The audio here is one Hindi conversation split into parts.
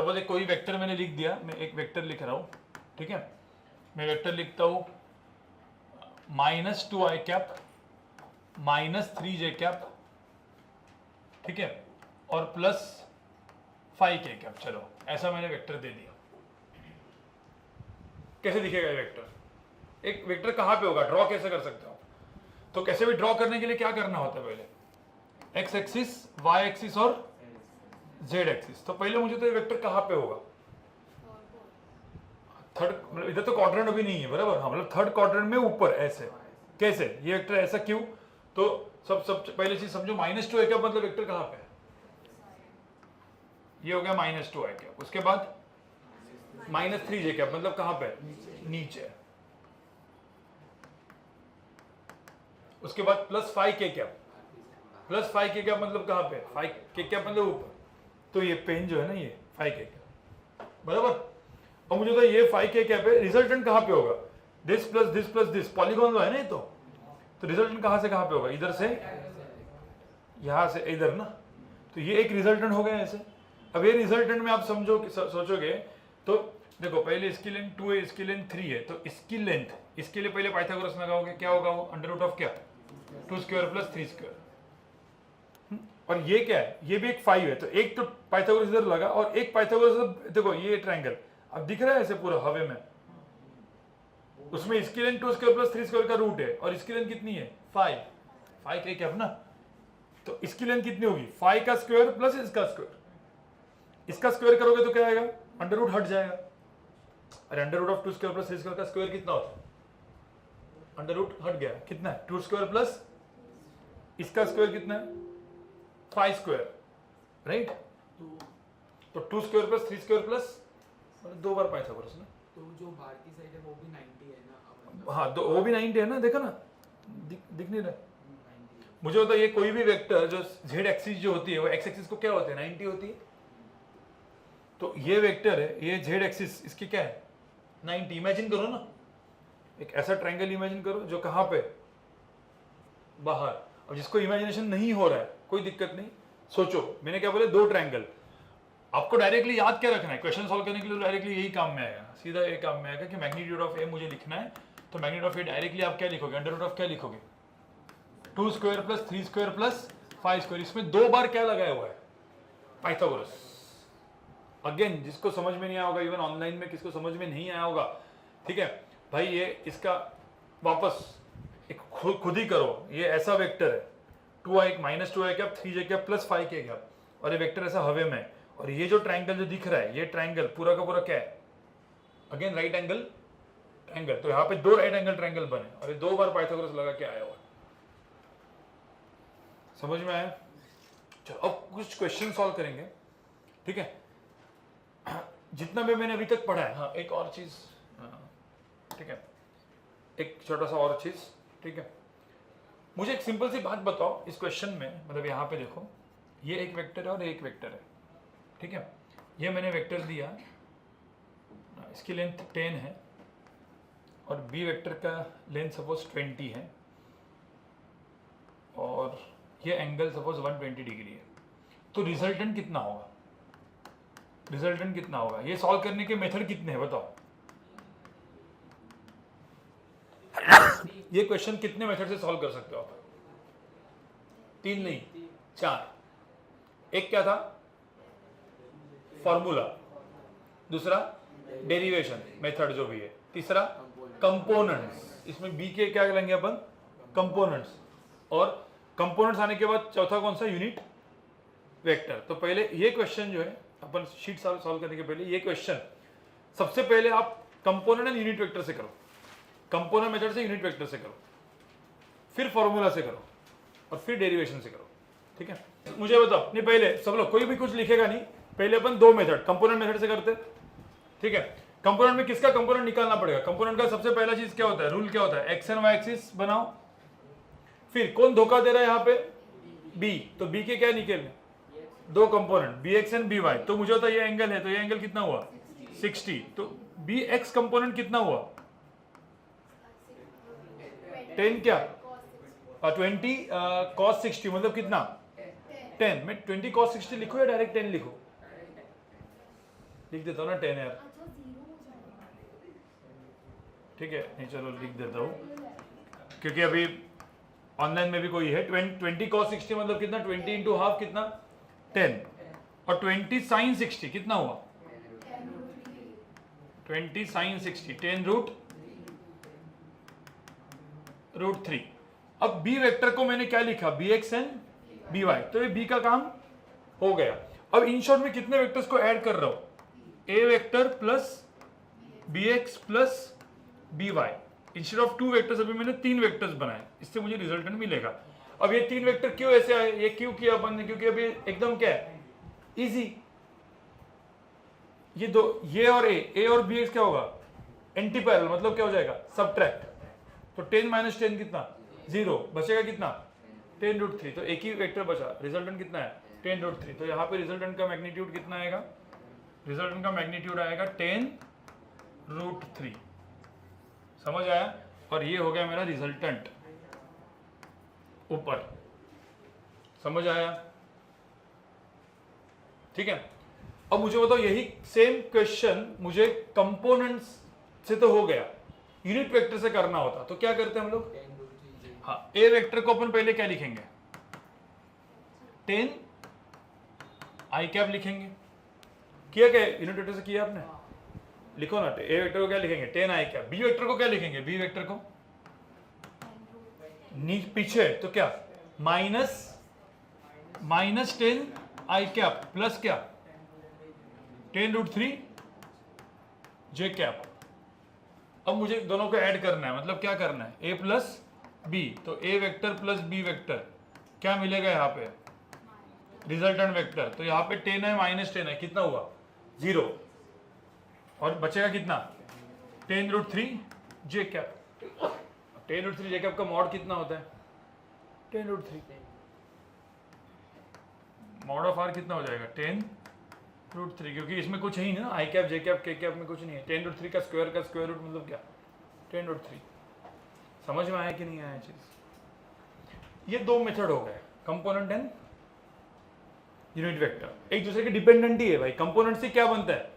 सपोज एक कोई वेक्टर मैंने लिख दिया, मैं एक वेक्टर लिख रहा हूँ, ठीक है, मैं वेक्टर लिखता हूँ -2i कैप -3j कैप, ठीक है, और +5k कैप। चलो ऐसा मैंने वेक्टर दे दिया। कैसे दिखेगा ये वेक्टर? एक वेक्टर कहाँ पे होगा, ड्रॉ कैसे कर सकते हो? तो कैसे भी ड्रॉ करने के लिए क्या करना होता है, पहले एक्स एक्सिस, वाई एक्सिस और जेड एक्सिस। तो पहले मुझे तो ये वेक्टर कहाँ पे होगा, थर्ड, मतलब इधर तो क्वाड्रेंट अभी नहीं है बराबर, हाँ, मतलब थर्ड क्वाड्रेंट में ऊपर। ऐसे कैसे ये वेक्टर ऐसा क्यों? तो सब पहले चीज समझो, -2i कैप मतलब वेक्टर कहाँ पे है, ये हो गया -2i कैप। उसके बाद -3j कैप मतलब कहाँ पे, नीचे। उसके बाद +5k कैप, +5k कैप मतलब कहाँ पे, 5k कैप मतलब ऊपर। तो ये पेन जो है ना, ये 5k कैप बराबर। और मुझे तो ये 5k कैप है, रिजल्टेंट कहाँ पे होगा, this plus this plus this, polygon है ना। तो रिजल्टेंट कहाँ से कहाँ पे होगा, इधर से यहाँ से इधर ना। तो ये एक रिजल्टेंट हो गया ऐसे। अब ये रिजल्टेंट में आप समझो, सोचोगे तो देखो, पहले इसकी लेंथ 2 है, इसकी लेंथ 3 है, तो इसकी लेंथ, इसके लिए पहले पाइथागोरस लगाओगे, क्या होगा वो, √ऑफ क्या, 2² + 3²। और ये क्या है, ये भी एक 5 है, तो एक तो पाइथागोरस इधर लगा और एक पाइथागोरस, देखो ये ट्रायंगल अब दिख रहा है ऐसे पूरा हवे में, उसमें इसकी लेंथ 2² + 3² का रूट है और इसकी लेंथ कितनी है, 5k कैप ना। तो इसकी लेंथ कितनी होगी, 5 का स्क्वायर प्लस इसका स्क्वायर। इसका स्क्वायर करोगे तो क्या आएगा, अंडर हट जाएगा। अरे √ऑफ 2² + 3² का स्क्वायर कितना होता है, अंडर हट गया, कितना है, 2² प्लस इसका स्क्वायर कितना है, 5², राइट। तो 2² + 3² प्लस, मतलब 2 बार पाइथागोरस ना। तो जो बाहर की साइड है वो भी 90 है ना। हाँ, वो भी 90 है ना, देखो ना, दिख नहीं रहा। मुझे होता है ये कोई भी वेक्टर जो जेड एक्सिस जो होती है वो एक्स एक्सिस को क्या होती है, 90 होती है। तो ये वेक्टर है, ये जेड एक्सिस इसकी क्या है, 90। इमेजिन करो ना, एक ऐसा ट्रायंगल इमेजिन करो जो कहाँ पे, बाहर। अब जिसको इमेजिनेशन नहीं हो रहा है कोई दिक्कत नहीं, सोचो मैंने क्या बोले, 2 ट्रायंगल। आपको डायरेक्टली याद क्या रखना है, क्वेश्चन सॉल्व करने के लिए डायरेक्टली यही काम में आएगा, सीधा ये काम में आएगा कि मैग्नीट्यूड ऑफ ए मुझे लिखना है। तो मैग्नीट्यूड ऑफ ए डायरेक्टली आप क्या लिखोगे, √ऑफ क्या लिखोगे, 2² + 3² + 5²। इसमें 2 बार क्या लगाया हुआ है, पाइथागोरस। अगेन जिसको समझ में नहीं आया होगा, इवन ऑनलाइन में किसको समझ में नहीं आया होगा, ठीक है भाई, ये इसका वापस एक खुद ही करो। ये ऐसा वेक्टर है, -2i cap 3j cap +5k cap, और ये वेक्टर ऐसा हवे में। और ये जो ट्रायंगल जो दिख रहा है, ये ट्रायंगल पूरा का पूरा क्या है, अगेन राइट एंगल ट्रायंगल। तो यहाँ पे 2 राइट एंगल ट्रायंगल बने और ये 2 बार पाइथागोरस लगा के आया हुआ। समझ में आया? चलो अब कुछ क्वेश्चन सॉल्व करेंगे, ठीक है। जितना भी मैंने अभी तक पढ़ा है, हाँ एक और चीज, ठीक है, एक छोटा सा और चीज, ठीक है। मुझे एक सिंपल सी बात बताओ इस क्वेश्चन में, मतलब यहाँ पे देखो, ये एक वेक्टर है और एक वेक्टर है, ठीक है। ये मैंने वेक्टर दिया, इसकी लेंथ 10 है और बी वेक्टर का लेंथ सपोज 20 है और ये एंगल सपोज 120 डिग्री है। तो रिजल्टेंट कितना होगा, रिजल्टेंट कितना होगा, ये सॉल्व करने के मेथड कितने हैं बताओ। ये क्वेश्चन कितने मेथड से सॉल्व कर सकते हो आप, 3 नहीं 4। एक क्या था, फॉर्मूला, दूसरा डेरिवेशन मेथड जो भी है, तीसरा कंपोनेंट्स, इसमें बी के क्या लेंगे अपन, कंपोनेंट्स, और कंपोनेंट्स आने के बाद चौथा कौन सा, यूनिट वेक्टर। तो पहले ये क्वेश्चन जो है, अपन शीट सॉल्व करने के पहले ये क्वेश्चन सबसे पहले आप कंपोनेंट एंड यूनिट वेक्टर से करो, कंपोनेंट मेथड से यूनिट वेक्टर से करो, फिर फॉर्मूला से करो और फिर डेरिवेशन से करो, ठीक है। मुझे बताओ, नहीं पहले सब लोग कोई भी कुछ लिखेगा नहीं, पहले अपन 2 मेथड, कंपोनेंट मेथड से करते, ठीक है। कंपोनेंट में किसका कंपोनेंट निकालना पड़ेगा, कंपोनेंट का सबसे पहला चीज क्या होता है, रूल क्या होता है, एक्स एंड वाई एक्सिस बनाओ। फिर कौन धोखा दे रहा है यहाँ पे, बी, तो बी के क्या निकलने, 2 component B x and B y. तो मुझे होता है ये एंगल है, तो ये एंगल कितना हुआ 60, तो बी एक्स कंपोनेंट कितना हुआ 10 क्या 20 cos 60 मतलब कितना 10। मैं 20 cos 60 लिखूं या डायरेक्ट 10 लिखूं, लिख देता हूँ ना 10 यार, अच्छा 0 हो जाएगा। ठीक है, नहीं चलो लिख देता हूँ, क्योंकि अभी ऑनलाइन में भी कोई है। 20 cos 60 मतलब कितना, 20 इंटू हाफ कितना 10, और 20 sin 60 कितना हुआ 20 sin 60 10 रूट 3। अब बी वेक्टर को मैंने क्या लिखा, B x and B y, तो ये बी का काम हो गया। अब इन शॉर्ट में कितने वेक्टर्स को ऐड कर रहा हूं, A vector plus B X plus B Y, instead of 2 vectors अभी मैंने 3 वेक्टर्स बनाए, इससे मुझे रिजल्टेंट मिलेगा। अब ये 3 वेक्टर क्यों ऐसे आए, ये क्यों किया अपन ने, क्योंकि अभी एकदम क्या है इजी, ये दो, ये और ए और बी एक्स क्या होगा एंटी पैरेलल, मतलब क्या हो जाएगा सबट्रैक्ट, तो 10 माइनस 10 कितना 0, बचेगा कितना 10 रूट 3, तो एक ही वेक्टर बचा, रिजल्टेंट कितना है 10 रूट 3, तो यहाँ पे रिजल्टेंट का मैग्नीट्यूड कितना आएगा, रिजल्टेंट का मैग्नीट्यूड आएगा 10 रूट 3, समझ आया। और ये हो गया मेरा रिजल्टेंट ऊपर, समझ आया, ठीक है। अब मुझे बताओ यही सेम क्वेश्चन मुझे कंपोनेंट्स से तो हो गया, यूनिट वेक्टर से करना होता तो क्या करते हैं हम लोग, 10 रूट 3 j। हाँ ए वेक्टर को अपन पहले क्या लिखेंगे 10 आई कैप लिखेंगे, किया क्या यूनिट वेक्टर से किया आपने, लिखो ना, ए वेक्टर को क्या लिखेंगे 10 आई कैप, बी वेक्टर को क्या लिखेंगे, बी वेक्टर को पीछे तो क्या माइनस 10 आई कैप प्लस क्या 10 रूट 3 जे कैप। अब मुझे दोनों को ऐड करना है, मतलब क्या करना है ए प्लस बी, तो ए वेक्टर प्लस बी वेक्टर क्या मिलेगा यहाँ पे रिजल्टेंट वेक्टर, तो यहाँ पे 10 है माइनस 10 है, कितना हुआ 0, और बचेगा कितना 10 रूट 3 जे कैप। 10 रूट 3 जे कैप का मॉड कितना होता है 10 रूट 3, मॉड ऑफ आर कितना हो जाएगा 10 रूट 3, क्योंकि इसमें कुछ है ही ना, आई कैप जे कैप के कैप में कुछ नहीं है, 10 रूट 3 का स्क्वायर रूट मतलब क्या 10 रूट 3। समझ में आया कि नहीं आया चीज, ये दो मेथड हो गए, कंपोनेंट एंड यूनिट वेक्टर, एक दूसरे के डिपेंडेंट ही है भाई। कंपोनेंट से क्या बनता है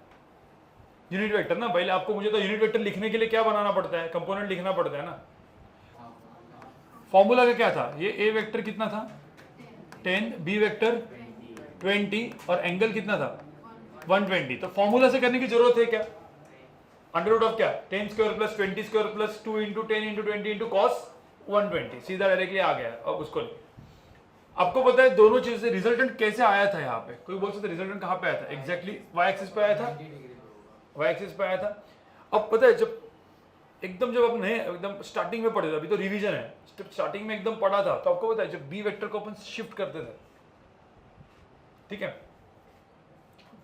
यूनिट वेक्टर ना, पहले आपको मुझे तो यूनिट वेक्टर लिखने के लिए क्या बनाना पड़ता है, कंपोनेंट लिखना पड़ता है ना। फॉर्मूला का क्या था, ये ए वेक्टर कितना था 10, बी वेक्टर 20 और एंगल कितना था 120, तो फॉर्मूला से करने की जरूरत है क्या, अंडर रूट ऑफ क्या 10 square plus 20 square plus 2 into 10 into 20 into cos 120, सीधा डायरेक्टली आ गया। अब उसको आपको पता है दोनों चीज से रिजल्टेंट कैसे आया था, यहाँ पे कोई बोल सकता रिजल्टेंट कहाँ पे आया था, एग्जैक्टली वाई एक्सिस पे आया था, वाई एक्सिस पे आया था। अब पता है जब जब आप नए एकदम स्टार्टिंग में पढ़े थे, अभी तो रिवीजन है, स्टार्टिंग में एकदम पढ़ा था, तो आपको पता है जब बी वेक्टर को अपन शिफ्ट करते थे, ठीक है,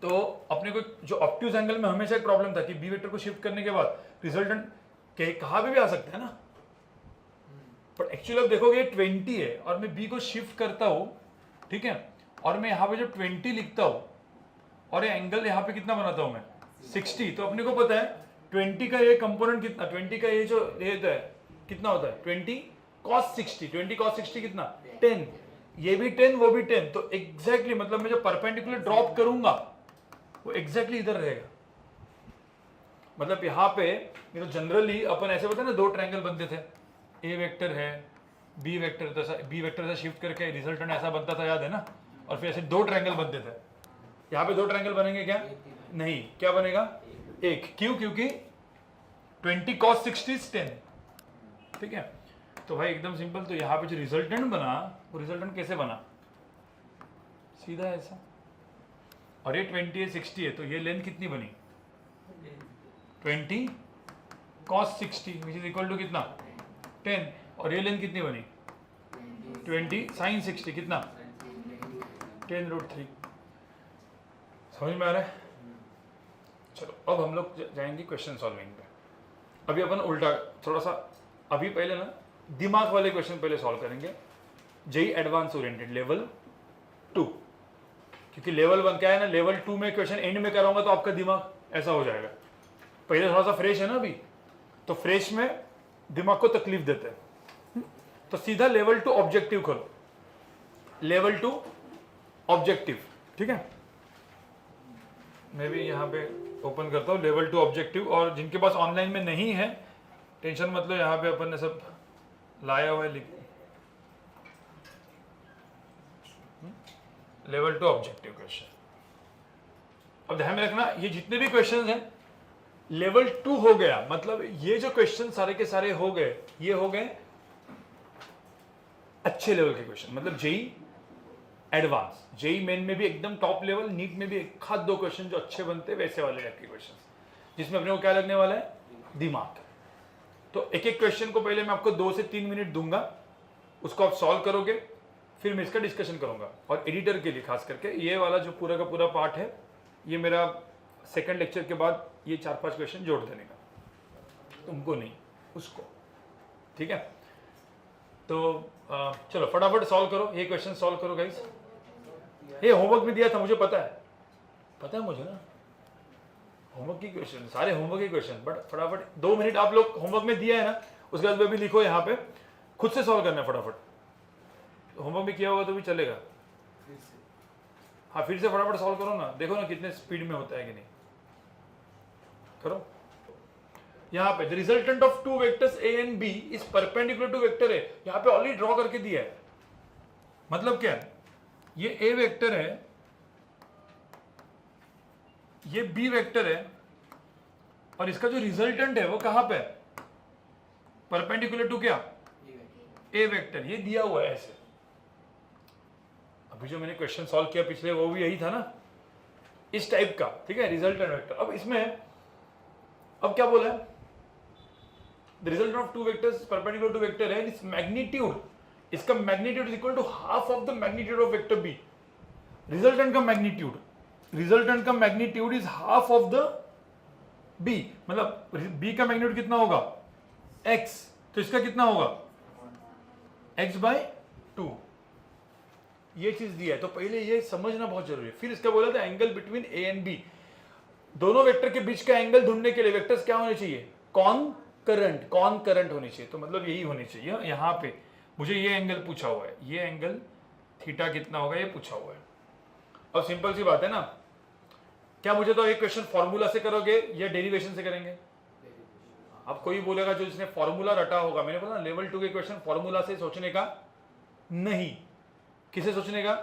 तो अपने को जो ऑब्ट्यूज एंगल में हमेशा एक प्रॉब्लम था कि बी वेक्टर को शिफ्ट करने के बाद रिजल्टेंट कहाँ पे भी आ सकता है ना, पर एक्चुअली अब देखोगे 20 है और मैं बी को शिफ्ट करता हूं, ठीक है, और मैं यहाँ पे जो 20 लिखता हूं और ये एंगल यहाँ पे कितना बनाता हूं मैं 60, तो अपने को पता है 20 का ये कंपोनेंट कितना, 20 का ये जो ये है कितना होता है 20 cos 60, 20 cos 60 कितना 10, ये भी 10 वो भी 10, तो एग्जैक्टली मतलब मैं जो परपेंडिकुलर ड्रॉप करूंगा वो एग्जैक्टली इधर रहेगा। मतलब यहाँ पे तो जनरली अपन ऐसे बताए ना, दो ट्रायंगल बनते थे, ए वेक्टर है बी वेक्टर, तो बी वेक्टर से शिफ्ट करके रिजल्टेंट ऐसा बनता था, याद है ना, और फिर ऐसे दो ट्रायंगल बनते थे। यहाँ पे दो ट्रायंगल बनेंगे क्या, नहीं, क्या बनेगा एक, क्यों, क्योंकि 20 cos 60 is 10, ठीक है। तो भाई एकदम सिंपल, तो यहाँ पे जो रिजल्टेंट बना वो रिजल्टेंट कैसे बना, सीधा ऐसा, और ये 20 है 60 है, तो ये लेंथ कितनी बनी 20 cos 60 which is equal to कितना 10, और ये लेंथ कितनी बनी 20 sin 60 कितना 10 रूट 3। समझ में आ रहा है। चलो अब हम लोग जाएंगे क्वेश्चन सॉल्विंग पे। अभी अपन उल्टा थोड़ा सा, अभी पहले ना दिमाग वाले क्वेश्चन पहले सॉल्व करेंगे, जेई एडवांस ओरिएंटेड लेवल 2, क्योंकि लेवल 1 क्या है ना, लेवल 2 में क्वेश्चन एंड में कराऊंगा तो आपका दिमाग ऐसा हो जाएगा, पहले थोड़ा सा फ्रेश है ना अभी, तो फ्रेश में दिमाग को तकलीफ देते हैं, तो सीधा लेवल 2 ऑब्जेक्टिव खोलो, लेवल 2 ऑब्जेक्टिव, ठीक है। मैं भी यहाँ पे ओपन करता हूँ लेवल 2 ऑब्जेक्टिव, और जिनके पास ऑनलाइन में नहीं है टेंशन मतलब यहाँ पे अपन ने सब लाया हुआ है, लेवल 2 ऑब्जेक्टिव क्वेश्चन। अब ध्यान में रखना ये जितने भी क्वेश्चंस हैं लेवल 2 हो गया, मतलब ये जो क्वेश्चन सारे के सारे हो गए, ये हो गए अच्छे लेवल के क्वेश्चन, मतलब जेई एडवांस, जेई मेन में भी एकदम टॉप लेवल, नीट में भी एक हाथ दो क्वेश्चन जो अच्छे बनते हैं वैसे वाले टाइप के क्वेश्चन, जिसमें अपने को क्या लगने वाला है, दिमाग। तो एक एक क्वेश्चन को पहले मैं आपको 2 से 3 मिनट दूंगा, उसको आप सॉल्व करोगे, फिर मैं इसका डिस्कशन करूंगा। और एडिटर के लिए खास करके ये वाला जो पूरा का पूरा पार्ट है, ये मेरा सेकंड लेक्चर के बाद ये 4-5 क्वेश्चन जोड़ देने का, तुमको नहीं उसको, ठीक है। तो चलो फटाफट सॉल्व करो, ये क्वेश्चन सॉल्व करो गाइस। ये होमवर्क में दिया था, मुझे पता है मुझे ना, होमवर्क की क्वेश्चन, सारे होमवर्क के क्वेश्चन, बट फटाफट 2 मिनट आप लोग होमवर्क में दिया है ना, उसके बाद भी लिखो यहाँ पे, खुद से सॉल्व करना है फटाफट। होमवर्क में किया हुआ तो भी चलेगा, हाँ फिर से फटाफट सॉल्व करो ना, देखो ना कितने स्पीड में होता है कि नहीं, करो। यहाँ पे the resultant of 2 vectors a and b is perpendicular to vector a, यहाँ पे ऑलरेडी ड्रॉ करके दिया है, मतलब क्या है, ये a वेक्टर है, ये b वेक्टर है, और इसका जो रिजल्टेंट है वो कहां पे है, परपेंडिकुलर टू क्या, a वेक्टर, ये दिया हुआ है ऐसे। अभी जो मैंने क्वेश्चन सॉल्व किया पिछले वो भी यही था ना, इस टाइप का, ठीक है, रिजल्टेंट वेक्टर। अब इसमें अब क्या बोला है, the result of 2 vectors perpendicular to vector है, इस मैग्नीट्यूड, इसका magnitude is equal to half of the magnitude of vector B. Resultant का magnitude is half of the B, मतलब बी का मैग्नीट्यूड कितना होगा, x, तो इसका कितना होगा, x/2। ये चीज दिया है, तो पहले ये समझना बहुत जरूरी है। फिर इसका बोला था angle between a and b, दोनों वेक्टर के बीच का एंगल ढूंढने के लिए वेक्टर्स क्या होने चाहिए, कॉनकरेंट होनी चाहिए, तो मतलब यही होनी चाहिए। यहाँ पे मुझे ये एंगल पूछा हुआ है, ये एंगल थीटा कितना होगा ये पूछा हुआ है। अब सिंपल सी बात है ना, क्या मुझे तो एक क्वेश्चन फॉर्मूला से करोगे या डेरिवेशन से करेंगे। अब कोई बोलेगा जो जिसने फॉर्मूला रटा होगा, मैंने बोला लेवल 2 के क्वेश्चन फॉर्मूला से सोचने का नहीं, किसे सोचने का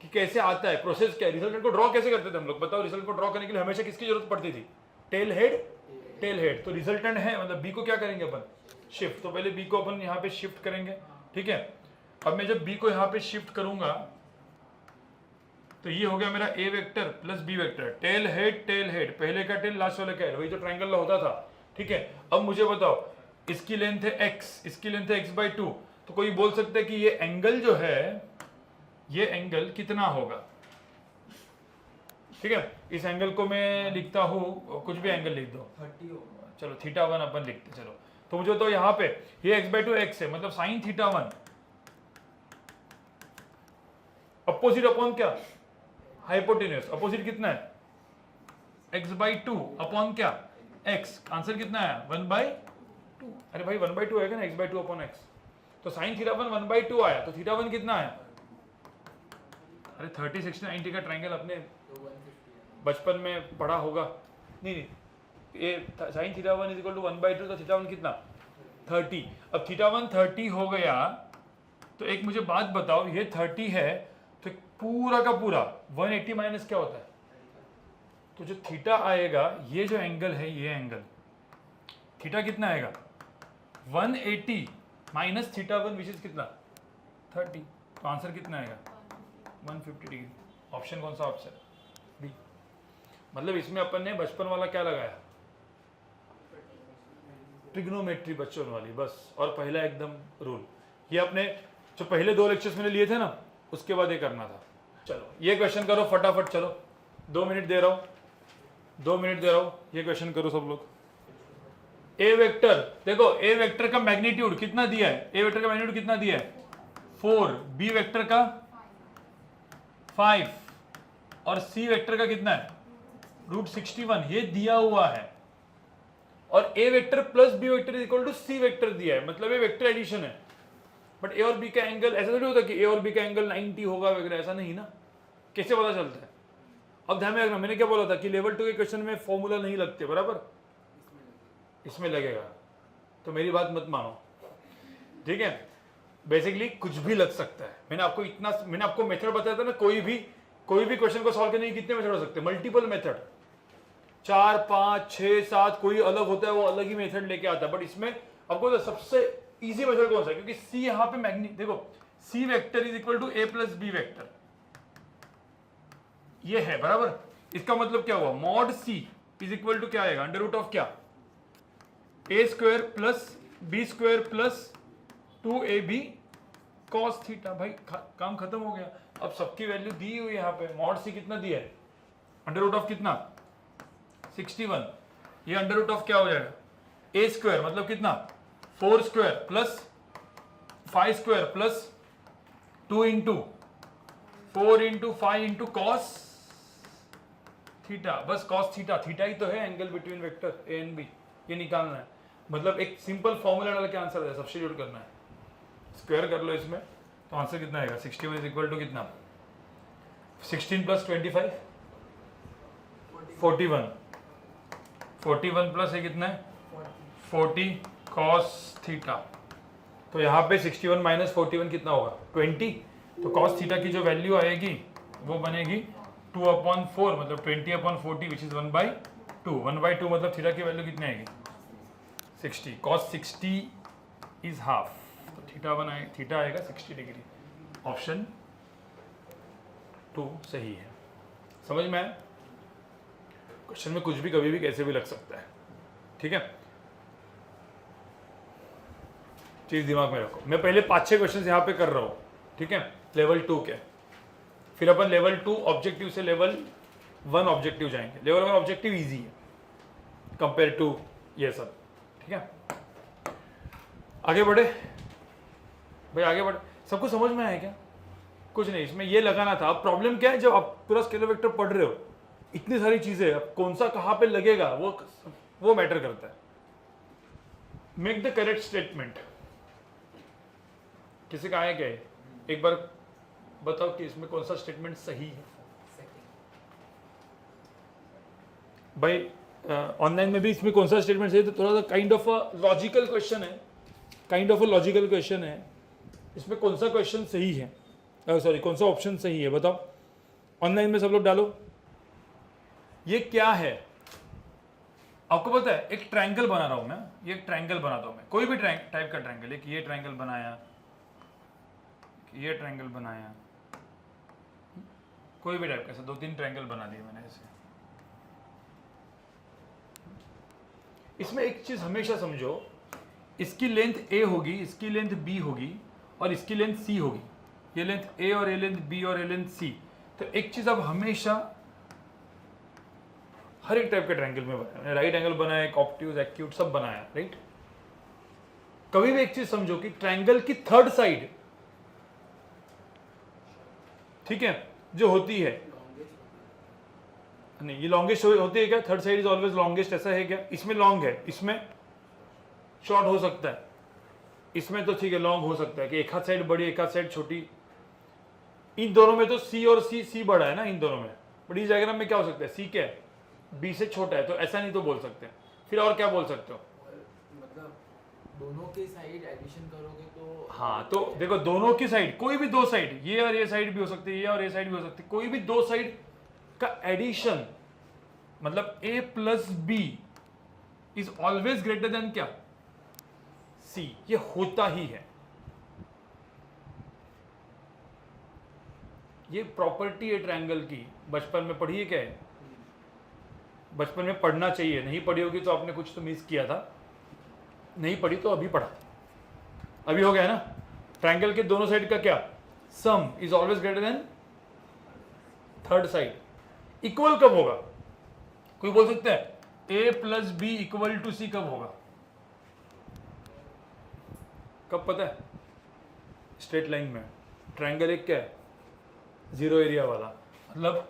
कि कैसे आता है, प्रोसेस क्या है, रिजल्टेंट को ड्रॉ कैसे करते थे हम लोग, बताओ। रिजल्ट को ड्रॉ करने के लिए हमेशा किसकी जरूरत पड़ती थी, टेल हेड। तो रिजल्टेंट है मतलब बी को क्या करेंगे अपन, शिफ्ट। तो पहले बी को अपन यहाँ पे शिफ्ट करेंगे, ठीक है। अब मैं जब बी को यहाँ पे शिफ्ट करूंगा तो ये हो गया मेरा A vector plus B vector, tail head, पहले का टेल लास्ट वाले का हेड, वही जो ट्रायंगल होता था, ठीक है। अब मुझे बताओ इसकी लेंथ है x, इसकी लेंथ है x/2, तो कोई बोल सकता है कि ये एंगल जो है, ये एंगल कितना होगा, ठीक है। इस एंगल को मैं लिखता हूं, कुछ भी एंगल लिख दो, 30 होगा, चलो θ1 अपन लिखते, चलो। तो मुझे तो यहाँ पे ये x/2 x है, मतलब sin θ1 अपोजिट अपॉन क्या, हाइपोटेन्यूस, अपोजिट कितना है x/2 अपॉन क्या x, आंसर कितना है 1/2। अरे भाई 1/2 है ना, x/2 अपॉन x, तो sin θ1 1/2 आया, तो θ1 कितना आया, अरे 30 60 90 का ट्रायंगल अपने तो 150 बचपन में पढ़ा होगा, नहीं ये sin θ1 इज इक्वल टू 1/2, तो θ1 कितना 30। अब θ1 30 हो गया, तो एक मुझे बात बताओ, ये 30 है तो पूरा का पूरा 180 माइनस क्या होता है, तो जो थीटा आएगा, ये जो एंगल है, ये एंगल थीटा कितना आएगा 180 माइनस θ1 विच इज कितना 30, तो आंसर कितना आएगा 150 डिग्री। ऑप्शन कौन सा ऑप्शन बी। मतलब इसमें अपन ने बचपन वाला क्या लगाया, ट्रिग्नोमेट्री बच्चों वाली बस, और पहला एकदम रूल। ये अपने जो पहले 2 लेक्चर्स मैंने लिए थे ना, उसके बाद ये करना था। चलो ये क्वेश्चन करो फटाफट, चलो 2 मिनट दे रहा हूं, 2 मिनट दे रहा हूं, ये क्वेश्चन करो सब लोग। ए वेक्टर, देखो ए वेक्टर का मैग्नीट्यूड कितना दिया है, ए वेक्टर का मैग्नीट्यूड कितना दिया है 4, बी वेक्टर का 5, और सी वेक्टर का कितना है √61, ये दिया हुआ है। और A vector plus B vector is equal to C vector दिया है, मतलब ये वेक्टर एडिशन है। बट ए और बी का एंगल ऐसा थोड़ी होता कि ए और बी का एंगल 90 होगा वगैरह, ऐसा नहीं ना, कैसे पता चलता है। अब ध्यान में रखना, मैंने क्या बोला था कि लेवल 2 के क्वेश्चन में फॉर्मूला नहीं लगते, बराबर, इसमें लगेगा, तो मेरी बात मत मानो, ठीक है। बेसिकली कुछ भी लग सकता है। मैंने आपको मेथड बताया था ना, कोई भी क्वेश्चन को सॉल्व करने के कितने मेथड हो सकते हैं, मल्टीपल मेथड, 4 5 6 7, कोई अलग होता है वो अलग ही मेथड लेके आता है, बट इसमें आपको तो सबसे इजी मेथड कौन सा है, क्योंकि सी यहां पे देखो C vector is equal to A plus B vector, ये है, बराबर। इसका मतलब क्या हुआ, mod C is equal to क्या आएगा, अंडर रूट ऑफ क्या, A square plus B square plus 2ab cos theta. भाई काम खत्म हो गया। अब सबकी वैल्यू दी हुई यहाँ पे, मॉड सी कितना दिया है, अंडर रूट ऑफ कितना 61, ये अंडर रूट ऑफ क्या हो जाएगा, ए स्क्वायर मतलब कितना 4 square plus 5 square plus 2 into 4 into 5 into cos theta, बस कॉस थीटा, थीटा ही तो है angle between vector a and b, ये निकालना है। मतलब एक सिंपल फॉर्मूला डाल के आंसर है, सब्स्टिट्यूट करना है, स्क्वायर कर लो इसमें, तो आंसर कितना आएगा, 61 इज इक्वल टू कितना, 16 प्लस 25 41, 41 प्लस ये कितना है 40 कॉस थीटा। तो यहाँ पे 61 माइनस 41 कितना होगा 20, तो कॉस थीटा की जो वैल्यू आएगी वो बनेगी 2/4, मतलब 20/40 विच इज 1/2, 1/2 मतलब थीटा की वैल्यू कितनी आएगी 60, कॉस 60 इज हाफ, तो थीटा आएगा 60 डिग्री, ऑप्शन 2 सही है। समझ में आया, क्वेश्चन में कुछ भी कभी भी कैसे भी लग सकता है, ठीक है, चीज दिमाग में रखो। मैं पहले 5-6 क्वेश्चन यहाँ पे कर रहा हूँ, ठीक है, लेवल 2 के, फिर अपन लेवल 2 ऑब्जेक्टिव से लेवल 1 ऑब्जेक्टिव जाएंगे। लेवल 1 ऑब्जेक्टिव इजी है कंपेयर टू ये सब, ठीक है। आगे बढ़े भाई, आगे बढ़े। सबको समझ में आया क्या, कुछ नहीं, इसमें ये लगाना था। अब प्रॉब्लम क्या है, जब आप पूरा स्केलर वेक्टर पढ़ रहे हो, इतनी सारी चीजें, अब कौन सा कहां पे लगेगा वो मैटर करता है। मेक द करेक्ट स्टेटमेंट, किसी का आया क्या है, एक बार बताओ कि इसमें कौन सा स्टेटमेंट सही है। भाई ऑनलाइन में भी इसमें कौन सा स्टेटमेंट सही है, तो थोड़ा सा kind of a logical question है, इसमें कौन सा क्वेश्चन सही है, सॉरी कौन सा ऑप्शन सही है, बताओ। ऑनलाइन में सब लोग डालो। ये क्या है, आपको पता है, एक ट्रायंगल बना रहा हूं मैं, ये एक ट्रायंगल बनाता हूं मैं, कोई भी टाइप का ट्रायंगल, एक ये ट्रायंगल बनाया, ये ट्रायंगल बनाया, कोई भी टाइप का, ऐसे 2-3 ट्रायंगल बना दिए मैंने ऐसे। इसमें एक चीज हमेशा समझो, इसकी लेंथ a होगी, इसकी लेंथ b होगी और इसकी लेंथ c होगी, ये लेंथ a और ये लेंथ b और ये लेंथ c। तो एक चीज आप हमेशा हर एक टाइप के ट्रायंगल में बनाया, राइट एंगल बनाया, ऑब्ट्यूज, एक्यूट सब बनाया, राइट। कभी भी एक चीज समझो कि ट्रायंगल की थर्ड साइड, ठीक है, जो होती है, नहीं ये लॉन्गेस्ट होती है क्या, third side is always longest, ऐसा है क्या, इसमें लॉन्ग है, इसमें शॉर्ट हो सकता है, इसमें तो ठीक है लॉन्ग हो सकता है कि एक हाथ साइड बड़ी एक हाथ साइड छोटी। इन दोनों में तो सी और सी बड़ा है ना इन दोनों में, बट इस डायग्राम में क्या हो सकता है, सी क्या है बी से छोटा है, तो ऐसा नहीं तो बोल सकते। फिर और क्या बोल सकते हो, मतलब दोनों के साइड एडिशन करोगे तो, हाँ तो देखो दोनों की साइड, कोई भी दो साइड, ये और ये साइड भी हो सकती है, ये और ये साइड भी हो सकती है, कोई भी दो साइड का एडिशन, मतलब a plus b is always greater than क्या c, ये होता ही है, ये प्रॉपर्टी है ट्रायंगल की। बचपन में पढ़ी है क्या है, बचपन में पढ़ना चाहिए, नहीं पढ़ी होगी तो आपने कुछ तो मिस किया था, नहीं पढ़ी तो अभी पढ़ा, अभी हो गया है ना। ट्रायंगल के दोनों साइड का क्या, sum is always greater than third side. Equal कब होगा, कोई बोल सकता है a plus B equal to C कब होगा, कब पता है, स्ट्रेट लाइन में। ट्रायंगल एक क्या है, जीरो एरिया वाला, मतलब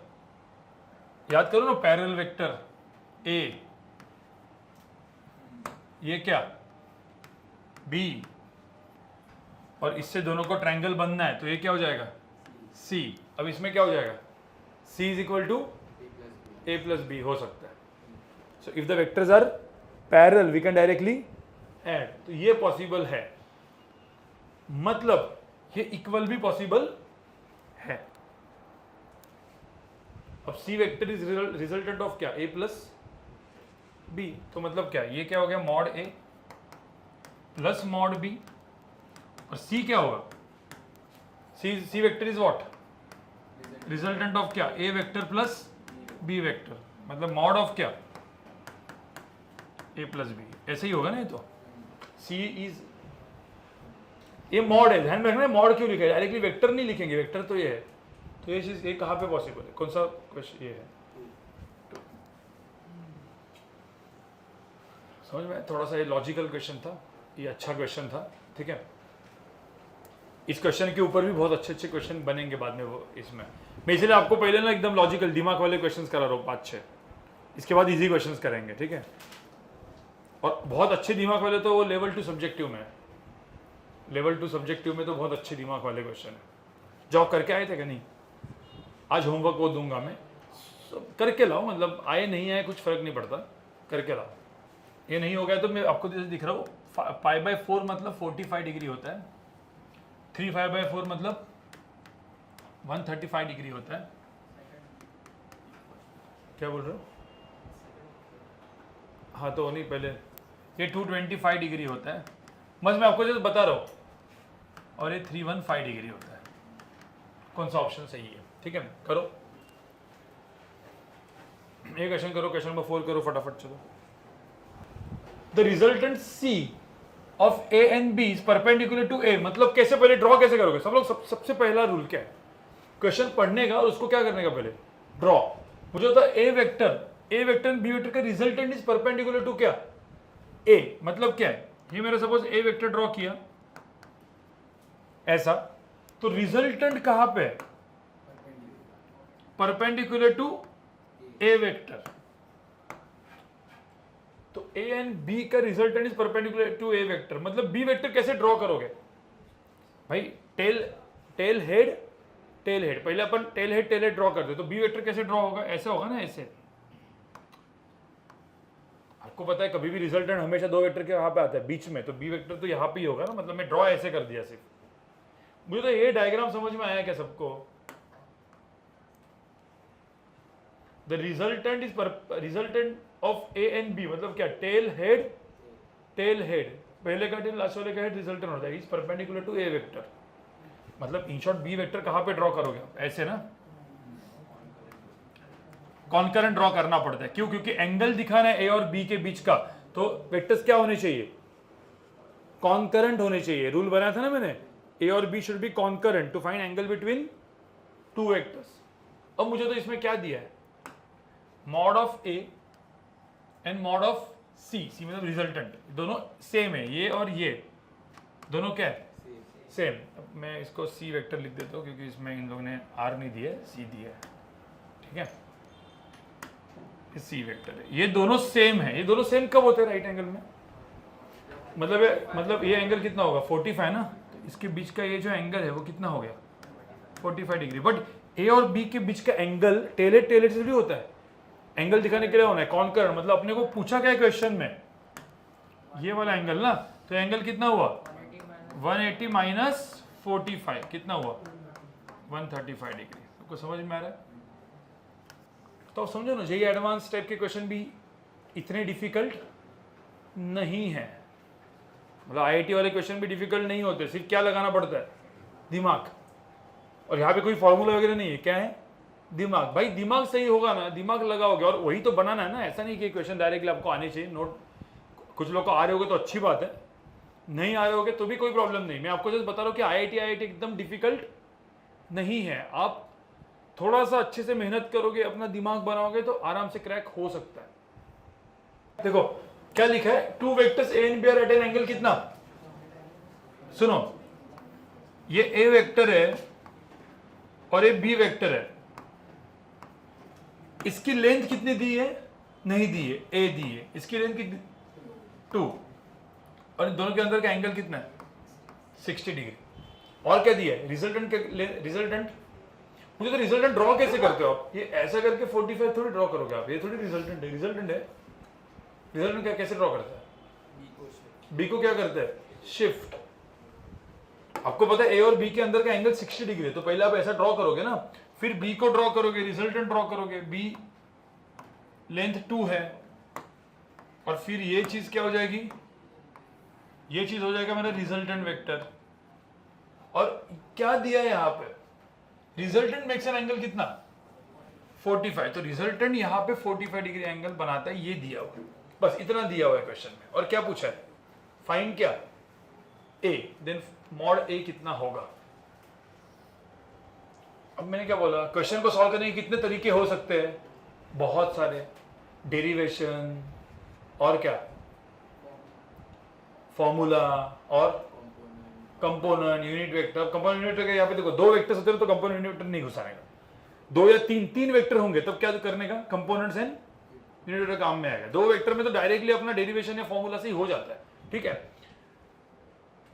याद करो ना, पैरेलल वेक्टर a, ये क्या b, और इससे दोनों को ट्रायंगल बनना है, तो ये क्या हो जाएगा c। अब इसमें क्या हो जाएगा, c is equal to A plus b हो सकता है. So if the vectors are parallel we can directly add. तो ये पॉसिबल है, मतलब ये इक्वल भी पॉसिबल है. अब सी वेक्टर इज रिजल्टेंट ऑफ क्या, ए प्लस बी. तो मतलब क्या, ये क्या हो गया, mod A plus mod B. और सी क्या होगा, C vector is what, resultant of क्या, A vector plus B vector. मतलब मॉड ऑफ क्या, ए प्लस बी. ऐसे ही होगा ना ये. तो सी इज, ये मॉड है, ध्यान में रखना. मॉड क्यों लिखा है, डायरेक्टली वेक्टर नहीं लिखेंगे, वेक्टर तो ये है. तो ये चीज, ये कहाँ पे पॉसिबल है, कौन सा क्वेश्चन ये है. समझ में, थोड़ा सा ये लॉजिकल क्वेश्चन था, ये अच्छा क्वेश्चन था. ठीक है, इस क्वेश्चन के ऊपर भी बहुत अच्छे अच्छे क्वेश्चन बनेंगे बाद में. वो इसमें मैं इसलिए आपको पहले ना एकदम लॉजिकल दिमाग वाले क्वेश्चंस करा रहा हूँ 5-6. इसके बाद इजी क्वेश्चंस करेंगे. ठीक है, और बहुत अच्छे दिमाग वाले तो वो लेवल 2 सब्जेक्टिव में है. लेवल 2 सब्जेक्टिव में तो बहुत अच्छे दिमाग वाले क्वेश्चन है. जॉब करके आए थे क्या, नहीं. आज होमवर्क वो दूंगा मैं, करके लाओ. मतलब आए नहीं आए कुछ फर्क नहीं पड़ता, करके लाओ. ये नहीं हो गया तो मैं आपको जैसे दिख रहा हूँ, π/4 मतलब 45 डिग्री होता है. 3π/4 मतलब 135 डिग्री होता है. क्या बोल रहे हो, हाँ तो नहीं, पहले ये 225 डिग्री होता है. बस मैं आपको जैसे बता रहा हूँ. और ये 315 डिग्री होता है. कौन सा ऑप्शन सही है. ठीक है, करो ये क्वेश्चन करो. क्वेश्चन नंबर 4 करो फटाफट. चलो, the resultant C of A and B is perpendicular to A. मतलब कैसे, पहले ड्रॉ कैसे करोगे सब लोग. सबसे पहला रूल क्या है, क्वेश्चन पढ़ने का और उसको क्या करने का, पहले ड्रॉ. मुझे होता है ए वेक्टर बी वेक्टर का रिजल्टेंट इज परपेंडिकुलर टू क्या, ए. मतलब क्या है, ये मेरा सपोज ए वेक्टर ड्रॉ किया ऐसा, तो रिजल्टेंट कहां पे है, परपेंडिकुलर टू ए वेक्टर. तो ए एंड बी का resultant is perpendicular to a vector. मतलब बी वेक्टर कैसे ड्रॉ करोगे भाई, टेल हेड पहले अपन टेल हेड ड्रॉ करते. तो बी वेक्टर कैसे ड्रॉ होगा, ऐसे होगा ना, ऐसे. आपको पता है कभी भी रिजल्टेंट हमेशा 2 वेक्टर के वहां पे आता है बीच में. तो बी वेक्टर तो यहां पे ही होगा ना. मतलब मैं ड्रॉ ऐसे कर दिया सिर्फ. मुझे तो ये डायग्राम समझ में आया क्या सबको. The resultant of A and b मतलब क्या, टेल हेड पहले का टेल लास्ट वाले का हेड रिजल्टेंट होता है. Is perpendicular to a vector. मतलब इन शॉर्ट बी वेक्टर कहां पे ड्रॉ करोगे, ऐसे ना. कॉन्करेंट ड्रॉ करना पड़ता है. क्यों, क्योंकि एंगल दिखाना है ए और बी के बीच का. तो वेक्टर्स क्या होने चाहिए, कॉन्करेंट होने चाहिए. रूल बनाया था ना मैंने, ए और B should be concurrent to find angle between 2 vectors. अब मुझे तो इसमें क्या दिया है, mod of A and mod of C मतलब रिजल्टेंट दोनों सेम है. ये और ये दोनों क्या है, सेम. अब मैं इसको सी वेक्टर लिख देता हूँ क्योंकि इसमें इन लोगों ने आर नहीं दिया है, सी दिया है. ठीक है, सी वेक्टर है. ये दोनों सेम है. ये दोनों सेम कब होते हैं, राइट एंगल में. मतलब ये एंगल कितना होगा, 45 ना. तो इसके बीच का ये जो एंगल है वो कितना हो गया, 45 डिग्री. बट ए और बी के बीच का एंगल टेलेट से भी होता है. एंगल दिखाने के लिए होना है कॉन्करेंट. मतलब अपने को पूछा क्या क्वेश्चन में, ये वाला एंगल ना. तो एंगल कितना हुआ, 180 माइनस 45 कितना हुआ, 135 डिग्री. आपको समझ में आ रहा है. तो समझो ना, यही एडवांस टाइप के क्वेश्चन भी इतने डिफिकल्ट नहीं है. मतलब आईआईटी वाले क्वेश्चन भी डिफिकल्ट नहीं होते. सिर्फ क्या लगाना पड़ता है, दिमाग. और यहाँ पे कोई फॉर्मूला वगैरह नहीं है, क्या है, दिमाग. भाई दिमाग सही होगा ना, दिमाग लगाओगे और वही तो बनाना है ना. ऐसा नहीं कि क्वेश्चन डायरेक्टली आपको आने चाहिए. नोट कुछ लोग को आ रहे होगे तो अच्छी बात है, नहीं आ रहे होगे तो भी कोई प्रॉब्लम नहीं. मैं आपको जस्ट बता रहा हूँ कि आईआईटी एकदम डिफिकल्ट नहीं है. आप थोड़ा सा अच्छे से मेहनत करोगे, अपना दिमाग बनाओगे तो आराम से क्रैक हो सकता है. देखो क्या लिखा है, 2 vectors a and b are at an angle कितना. सुनो, ये ए वेक्टर है और ये बी वेक्टर है. इसकी लेंथ कितनी दी है, नहीं दी है, ए दी है. इसकी लेंथ कितनी, 2. और इन दोनों के अंदर का एंगल कितना है, 60 डिग्री. और क्या दिया है, रिजल्टेंट मुझे तो रिजल्टेंट ड्रॉ कैसे करते हो आप? ये ऐसा करके 45 थोड़ी ड्रॉ करोगे आप, ये थोड़ी रिजल्टेंट है। रिजल्टेंट है, रिजल्टेंट क्या कैसे ड्रॉ करता है? बी को क्या करता है? शिफ्ट। आपको पता है ए और बी के अंदर का एंगल 60 डिग्री है, तो पहले आप ऐसा ड्रॉ करोगे ना, फिर बी को ड्रॉ करोगे, रिजल्टेंट ड्रॉ करोगे, बी लेंथ 2 है, और फिर ये चीज क्या हो जाएगी? ये चीज हो जाएगा मेरा रिजल्टेंट वेक्टर। और क्या दिया है यहां पे? रिजल्टेंट मेक्स एन एंगल कितना? 45। तो रिजल्टेंट यहां पे 45 डिग्री एंगल बनाता है, ये दिया हुआ है। बस इतना दिया हुआ है क्वेश्चन में। और क्या पूछा है? फाइंड क्या? ए, देन मॉड ए कितना होगा? अब मैंने क्या बोला, क्वेश्चन को सॉल्व करने के कितने तरीके हो सकते हैं? बहुत सारे। डेरिवेशन और क्या? फॉर्मूला और component, unit vector. Component unit vector यहाँ पे देखो 2 वेक्टर्स होते हैं तो कंपोनेंट यूनिट वेक्टर नहीं घुसाने का। 2 या 3 वेक्टर होंगे तब क्या करने का? कंपोनेंट्स एंड यूनिट वेक्टर काम में आएगा। 2 वेक्टर में तो डायरेक्टली अपना डेरिवेशन या फॉर्मूला से ही हो जाता है। ठीक है,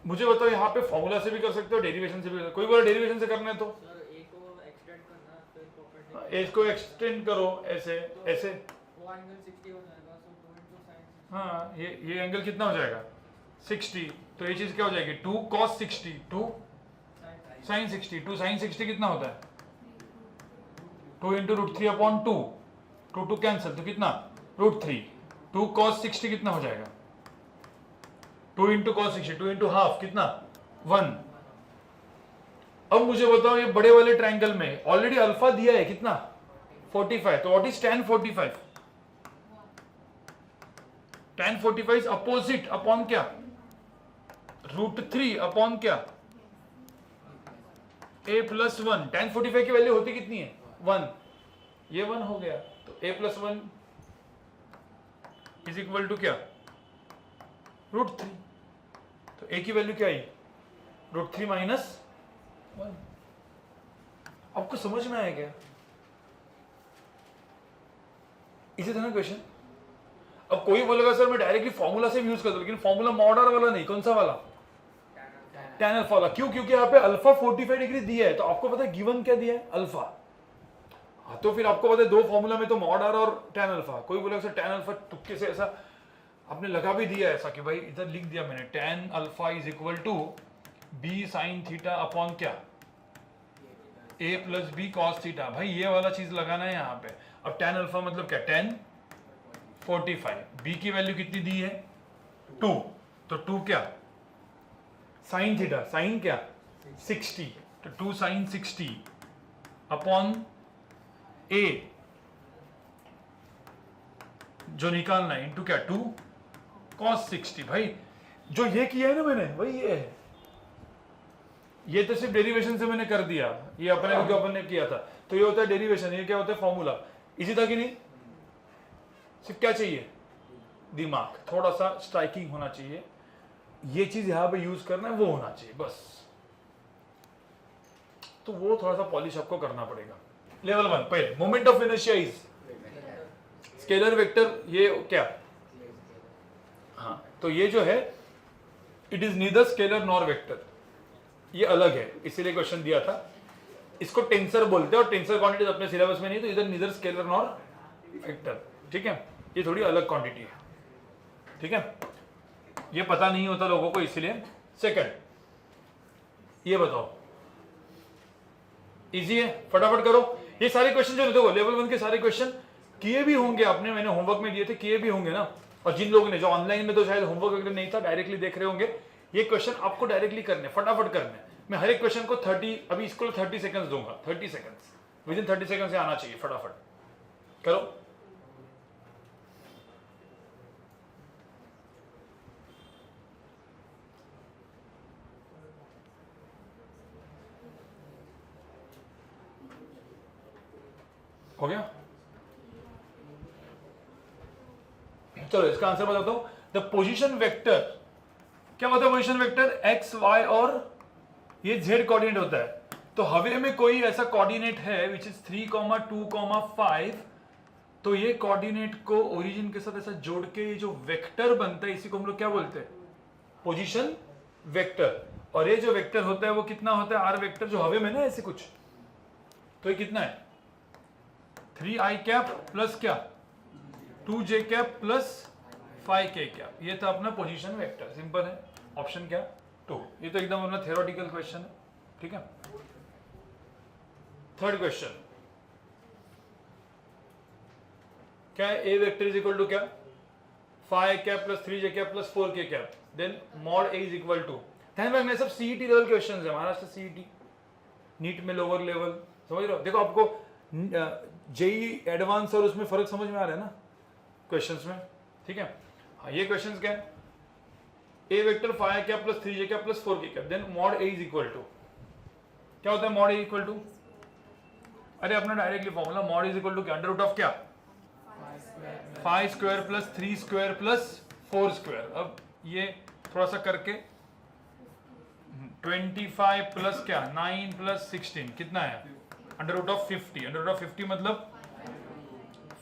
मुझे बताओ यहाँ पे फॉर्मूला से भी कर सकते हो, डेरिवेशन से भी कर सकते हो। कोई बोला डेरिवेशन से करना है तो एज को एक्सटेंड करो ऐसे ऐसे। हाँ, ये एंगल कितना हो जाएगा? 60। तो ये चीज क्या हो जाएगी? 2 cos 60 2 sin 60। 2 sin 60 कितना होता है? 2 इंटू √3/2। 2 कैंसिल, तो कितना? √3। 2 cos 60 कितना हो जाएगा? 2 इंटू cos 60, 2 इंटू हाफ कितना? 1। अब मुझे बताओ ये बड़े वाले ट्रायंगल में ऑलरेडी अल्फा दिया है कितना? 45। तो what is tan 45? tan 45 opposite upon क्या? √3 अपॉन क्या? a + 1। tan 45 की वैल्यू होती कितनी है? 1। ये 1 हो गया, तो a + 1 इज इक्वल टू क्या? √3। तो a की वैल्यू क्या आई? √3 - 1। आपको समझ में आया क्या? इसी तरह क्वेश्चन। अब कोई बोलेगा सर मैं डायरेक्टली फॉर्मूला से यूज कर दूं, लेकिन फॉर्मूला मॉड आर वाला नहीं, कौन सा वाला? tan अल्फा वाला। क्यों? क्योंकि यहाँ पे अल्फा 45 डिग्री दिया है, तो आपको पता है गिवन क्या दिया है? अल्फा। हाँ, तो फिर आपको पता है 2 फॉर्मूला में तो मॉड आर और tan अल्फा। कोई बोलेगा सर tan अल्फा तुक्के से ऐसा आपने लगा भी दिया ऐसा कि भाई इधर लिख दिया मैंने tan alpha is equal to b sin theta upon क्या? a + b cos theta. भाई ये वाला चीज लगाना है यहाँ पे। अब tan अल्फा मतलब क्या? tan 45। b की वैल्यू कितनी दी है? 2। तो 2 क्या? sin theta. sin क्या? 60। तो 2 sin 60 अपॉन a जो निकालना है इंटू क्या? 2 cos 60। भाई जो ये किया है ना मैंने, वही ये है। ये तो सिर्फ डेरिवेशन से मैंने कर दिया, ये अपने जो अपन ने किया था। तो ये होता है डेरिवेशन, ये क्या होता है? फॉर्मूला। इसी था कि नहीं? सिर्फ क्या चाहिए? दिमाग, थोड़ा सा स्ट्राइकिंग होना चाहिए। ये चीज यहां पे यूज करना है, वो होना चाहिए बस। तो वो थोड़ा सा पॉलिश आपको करना पड़ेगा। लेवल 1 पहले moment of inertia is scalar vector. ये क्या? हाँ, तो ये जो है it is neither scalar nor vector, ये अलग है, इसीलिए क्वेश्चन दिया था। इसको टेंसर बोलते हैं, और टेंसर क्वांटिटीज अपने सिलेबस में नहीं, तो इधर नीदर स्केलर नॉर वेक्टर। ठीक है, ये थोड़ी अलग क्वांटिटी है। ठीक है, ये पता नहीं होता लोगों को, इसीलिए। सेकंड, ये बताओ, इजी है, फटाफट करो। ये सारे क्वेश्चन जो देखो लेवल 1 के सारे क्वेश्चन किए भी होंगे आपने, मैंने होमवर्क में दिए थे, किए भी होंगे ना। और जिन लोगों ने जो ऑनलाइन में तो शायद होमवर्क वगैरह नहीं था, डायरेक्टली देख रहे होंगे, ये क्वेश्चन आपको डायरेक्टली करने, फटाफट करने। मैं हर एक क्वेश्चन को 30, अभी इसको 30 सेकंड्स दूंगा। 30 सेकंड्स, विद इन 30 सेकंड से आना चाहिए, फटाफट करो। हो गया? चलो इसका आंसर बताता हूं। द पोजीशन वेक्टर, क्या होता है पोजीशन वेक्टर? एक्स, वाई और ये जेड कोऑर्डिनेट होता है। तो हवे में कोई ऐसा कोऑर्डिनेट है विच इज 3, 2, 5, तो ये कोऑर्डिनेट को ओरिजिन के साथ ऐसा जोड़ के ये जो वेक्टर बनता है, इसी को हम लोग क्या बोलते हैं? Position vector. और ये जो वेक्टर होता है वो कितना होता है? आर वेक्टर, जो हवे में ना ऐसे कुछ। तो ये कितना है 3i कैप प्लस क्या 2j cap plus 5k cap. ये था अपना पोजीशन वेक्टर, सिंपल है। ऑप्शन क्या 2। ये तो एकदम अपना थ्योरेटिकल क्वेश्चन है, ठीक है। थर्ड क्वेश्चन क्या है, a vector is equal to क्या 5 cap plus 3j cap plus 4k cap, then mod a is equal to, ध्यान में रखना सब सीईटी लेवल क्वेश्चंस है, महाराष्ट्र सीईटी, नीट में लोअर लेवल, समझ रहे हो। देखो आपको जेई एडवांस और उसमें फर्क समझ में आ रहा है ना क्वेश्चंस में, ठीक है। हाँ ये क्वेश्चंस क्या है, a vector 5 cap plus 3j cap plus 4k cap, then mod a is equal to, क्या होता है मॉड a इक्वल टू, अरे अपना directly formula mod is equal to क्या अंडर रूट ऑफ क्या 5 square plus 3 square plus 4 square. अब ये थोड़ा सा करके 25 प्लस क्या 9 प्लस 16 कितना है under root of 50, under root of 50 मतलब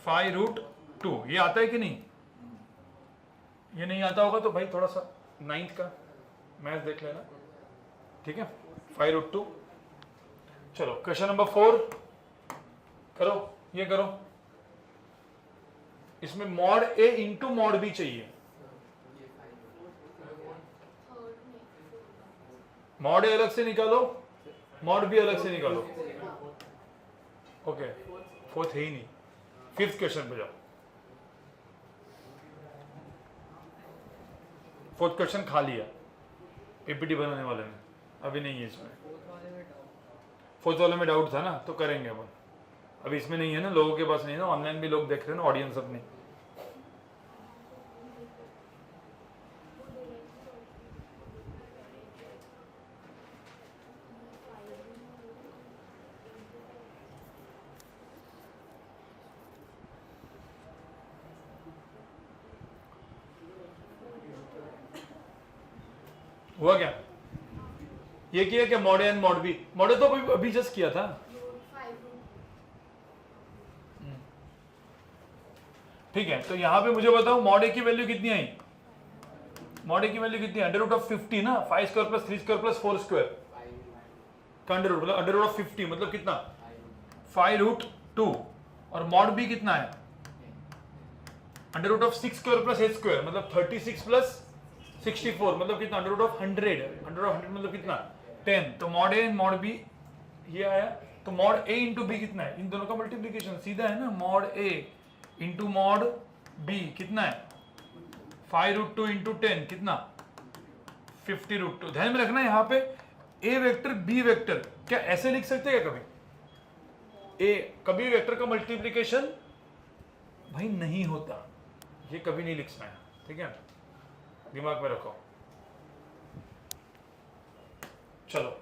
5 रूट 2। ये आता है कि नहीं, ये नहीं आता होगा तो भाई थोड़ा सा 9th का मैथ देख लेना, ठीक है। 5 रूट 2। चलो क्वेश्चन नंबर 4 करो, ये करो, इसमें mod a into mod b चाहिए। मॉड a अलग से निकालो, मॉड b अलग से निकालो। ओके फोर्थ है ही नहीं, फिफ्थ क्वेश्चन पे जाओ। फोर्थ क्वेश्चन खा लिया पीपीटी बनाने वाले ने, अभी नहीं है इसमें। फोर्थ वाले में डाउट था ना, तो करेंगे अपन, अभी इसमें नहीं है ना, लोगों के पास नहीं है ना, ऑनलाइन भी लोग देख रहे हैं ना, ऑडियंस अपनी। हुआ क्या, ये किया क्या mod A and mod B, mod A तो अभी जस्ट किया था, ठीक है। तो यहां पे मुझे बताओ मॉड ए की वैल्यू कितनी आई, मॉड ए की वैल्यू कितनी है अंडर रूट ऑफ 50 ना, 5 square plus 3 square plus 4 square का अंडर रूट, मतलब अंडर रूट ऑफ 50 मतलब कितना 5 रूट 2, और मॉड बी कितना है under root of 6 square plus 8 square मतलब 36 प्लस 64 मतलब कितना under root of 100, under root of 100 मतलब कितना 10। तो mod A and mod b ये आया, तो मॉड ए इंटू बी कितना है, इन दोनों का मल्टीप्लीकेशन सीधा है ना, मॉड ए इंटू मॉड बी कितना है 5 रूट 2 इंटू 10 कितना 50 रूट 2। ध्यान में रखना यहाँ पे ए वेक्टर बी वेक्टर क्या ऐसे लिख सकते हैं कभी, ए कभी वेक्टर का मल्टीप्लीकेशन भाई नहीं होता, ये कभी नहीं लिखना है, ठीक है, दिमाग में रखो। चलो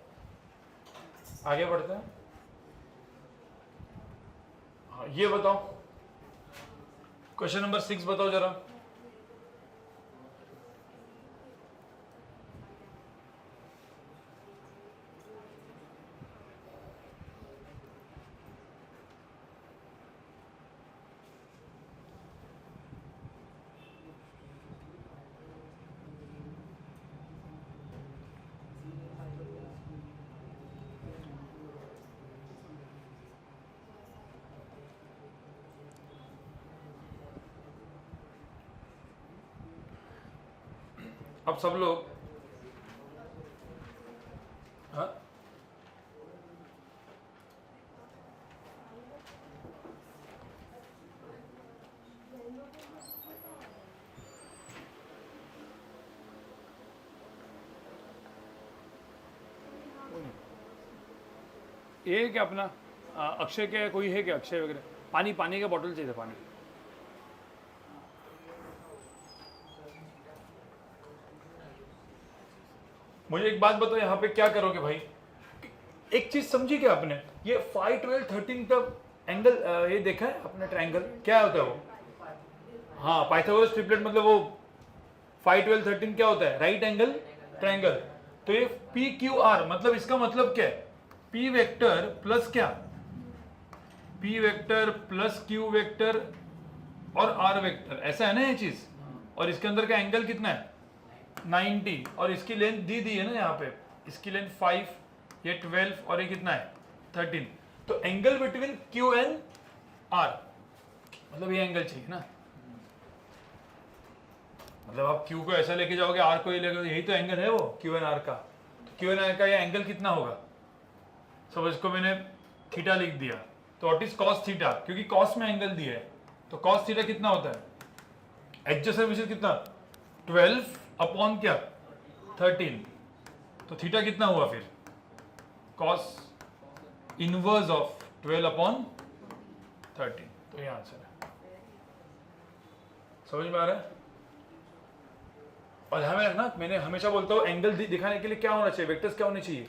आगे बढ़ते हैं। हाँ ये बताओ क्वेश्चन नंबर 6 बताओ जरा, अब सब लोग हाँ ये क्या अपना अक्षय क्या कोई है क्या, अक्षय वगैरह, पानी पानी का बोतल चाहिए, पानी। मुझे एक बात बताओ यहाँ पे क्या करोगे भाई, एक चीज समझी क्या आपने, ये 5 12 13 का एंगल ये देखा है आपने ट्रायंगल क्या होता है वो, हाँ पाइथागोरस ट्रिपलेट मतलब वो 5 12 13 क्या होता है राइट एंगल ट्रायंगल। तो ये पी क्यू आर मतलब इसका मतलब क्या है पी वेक्टर प्लस क्या P vector plus Q vector और आर वेक्टर, ऐसा है ना ये चीज, और इसके अंदर का एंगल कितना है 90, और इसकी लेंथ दी है ना यहाँ पे, इसकी लेंथ 5, ये 12 और ये कितना है 13। तो angle between q and r, मतलब ये एंगल चाहिए ना, मतलब आप क्यू को ऐसा लेके जाओगे, आर को ये लेके, यही तो एंगल है वो क्यू एन आर का। तो क्यू एन आर का ये एंगल कितना होगा? सब इसको मैंने थीटा लिख दिया, तो व्हाट इज कॉस थीटा, क्योंकि कॉस में एंगल दिया है, तो कॉस थीटा कितना होता है? एडजस्टेड विच कितना 12 अपॉन क्या 13, तो थीटा कितना हुआ फिर? कॉस इनवर्स ऑफ 12 अपॉन 13, तो ये आंसर है। समझ में आ रहा है? और ध्यान में रखना, मैंने हमेशा बोलता हूं एंगल दिखाने के लिए क्या होना चाहिए, वेक्टर्स क्या होने चाहिए?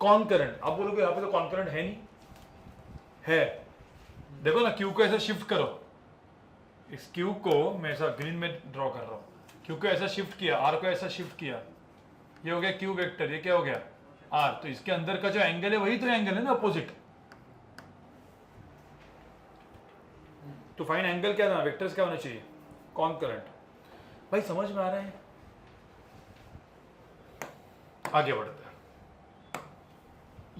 कॉन्करेंट। आप बोलोगे यहाँ पे तो कॉन्करेंट है नहीं, है। देखो ना, क्यू को ऐसा शिफ्ट करो, इस क्यू को मैं ऐसा ग्रीन में ड्रॉ कर रहा हूँ, क्यू को ऐसा शिफ्ट किया, आर को ऐसा शिफ्ट किया, ये हो गया क्यू वेक्टर, ये क्या हो गया आर, तो इसके अंदर का जो एंगल है वही तो एंगल है ना, अपोजिट। तो फाइन एंगल क्या था, वेक्टर्स क्या होने चाहिए? कॉन्करेंट। भाई समझ में आ रहा है? आगे बढ़ते हैं,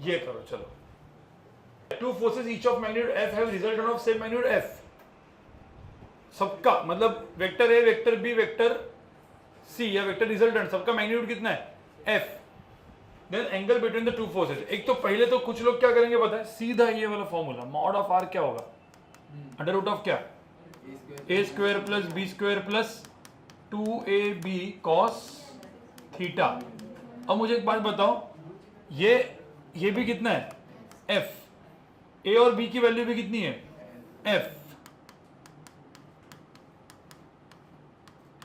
ये करो चलो। Two forces each of magnitude f have resultant of same magnitude f, सबका मतलब vector a, vector b, vector c या वेक्टर रिजल्टेंट, सबका मैग्नीट्यूड कितना है? f। Then angle between the two forces. एक तो पहले तो कुछ लोग क्या करेंगे पता है, सीधा ये वाला फॉर्मूला, मॉड ऑफ r क्या होगा? अंडर रूट ऑफ क्या? a square plus b square plus 2ab cos theta. अब मुझे एक बात बताओ, ये भी कितना है? f। a और b की वैल्यू भी कितनी है? f।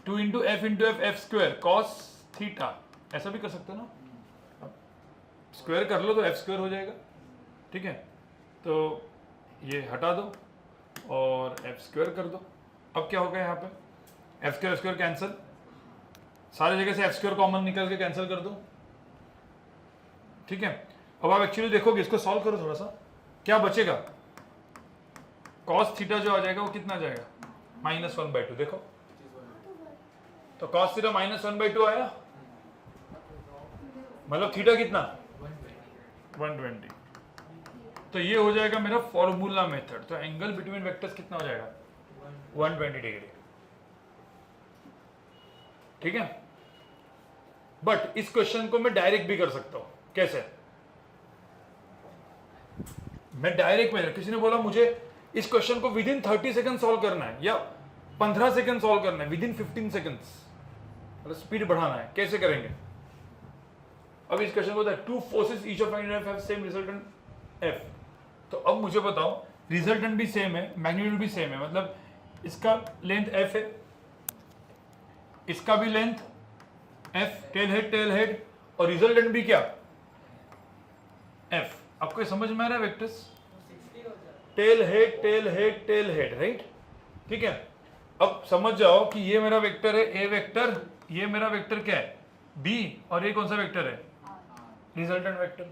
2 into F into F, F square cos theta, ऐसा भी कर सकते हो ना, स्क्वायर कर लो तो एफ स्क्वायर हो जाएगा, ठीक है। तो ये हटा दो और एफ स्क्वायर कर दो। अब क्या होगा यहाँ पे? एफ स्क्वायर स्क्वायर कैंसिल, सारी जगह से एफ स्क्वायर कॉमन निकल के कैंसिल कर दो, ठीक है। अब आप एक्चुअली देखोगे, इसको सॉल्व करो थोड़ा सा, क्या बचेगा? कॉस थीटा जो आ जाएगा वो कितना जाएगा? -1/2। देखो तो कॉस थीटा -1/2 आया, मतलब थीटा कितना? 120। तो ये हो जाएगा मेरा फॉर्मूला मेथड। तो एंगल बिटवीन वेक्टर्स कितना हो जाएगा? 120 डिग्री, ठीक है। बट इस क्वेश्चन को मैं डायरेक्ट भी कर सकता हूं। कैसे? मैं डायरेक्ट में, किसी ने बोला मुझे इस क्वेश्चन को विद इन 30 सेकंड सॉल्व करना है या 15 सेकंड सॉल्व करना है, विद इन 15 सेकंड्स, मतलब स्पीड बढ़ाना है, कैसे करेंगे? अब इस क्वेश्चन को to forces each of magnitude have same resultant f। तो अब मुझे बताओ, रिजल्टेंट भी सेम है, मैग्नीट्यूड भी सेम है, मतलब इसका लेंथ f है, इसका भी लेंथ f, टेल हेड, और रिजल्टेंट भी क्या? f। आपको ये समझ में आ रहा है वेक्टर्स? टेल हेड, राइट, ठीक है। अब समझ जाओ कि ये मेरा वेक्टर है a वेक्टर, ये मेरा वेक्टर क्या है? b, और ये कौन सा वेक्टर है? Resultant vector.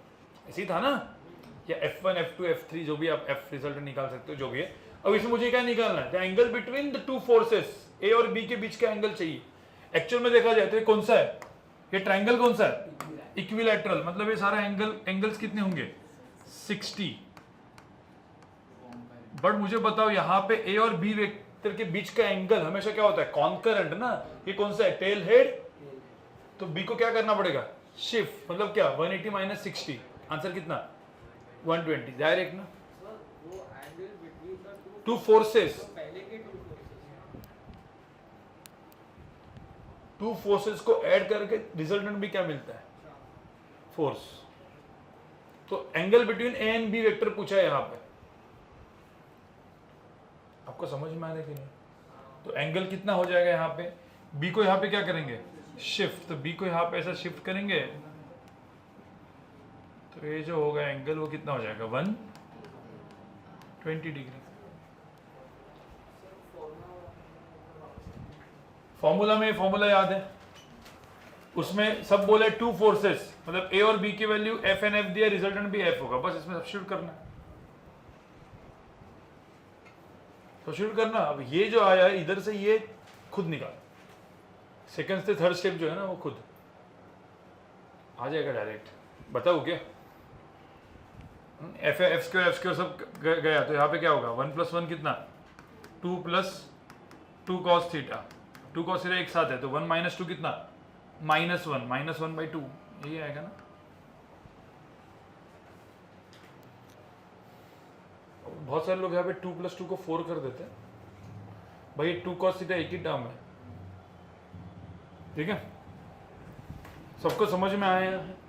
ऐसी था ना, या f1, f2, f3, जो भी आप f रिजल्टेंट निकाल सकते हो, जो भी है। अब इसमें मुझे क्या निकालना है? Angle between the two forces, a और b के बीच का एंगल चाहिए। एक्चुअल में देखा जाए तो ये कौन सा है? ये ट्रायंगल कौन सा है? इक्विलैटरल, मतलब ये सारा एंगल्स कितने होंगे? 60। बट मुझे बताओ, यहाँ पे a और b वेक्टर के बीच का एंगल हमेशा क्या होता है? कॉन्करेंट ना। ये कौन सा है? Tail head. तो b को क्या करना पड़ेगा? शिफ्ट, मतलब क्या? 180 माइनस 60, आंसर कितना? 120। डायरेक्ट ना, टू फोर्सेस, टू फोर्सेस को ऐड करके रिजल्टेंट भी क्या मिलता है? फोर्स। तो angle between a and b vector पूछा है यहाँ पे, आपको समझ में आ रहा है कि नहीं? तो एंगल कितना हो जाएगा यहाँ पे? बी को यहाँ पे क्या करेंगे? शिफ्ट। तो बी को यहाँ पे ऐसा शिफ्ट करेंगे, तो ये जो होगा एंगल वो कितना हो जाएगा? 120 डिग्री। फॉर्मूला में फॉर्मूला याद है, उसमें सब बोले टू फोर्सेस, मतलब ए और बी की वैल्यू एफ एंड एफ दिया, रिजल्टेंट भी एफ होगा, बस इसमें सब्स्टिट्यूट करना है, सब्स्टिट्यूट करना। अब ये जो आया है इधर से, ये खुद निकाल, सेकंड से थर्ड स्टेप जो है ना वो खुद आ जाएगा डायरेक्ट। बताओ क्या? एफ स्क्वायर सब गया, तो यहाँ पे क्या होगा 1 + 1 कितना 2 + 2 cos थीटा, 2 cos थीटा एक साथ है, तो 1 - 2 कितना -1 -1/2, यही आएगा ना। बहुत सारे लोग यहाँ पे 2 + 2 को 4 कर देते हैं, भाई 2 cos थीटा एक ही टर्म है, ठीक है, सबको समझ में आया है।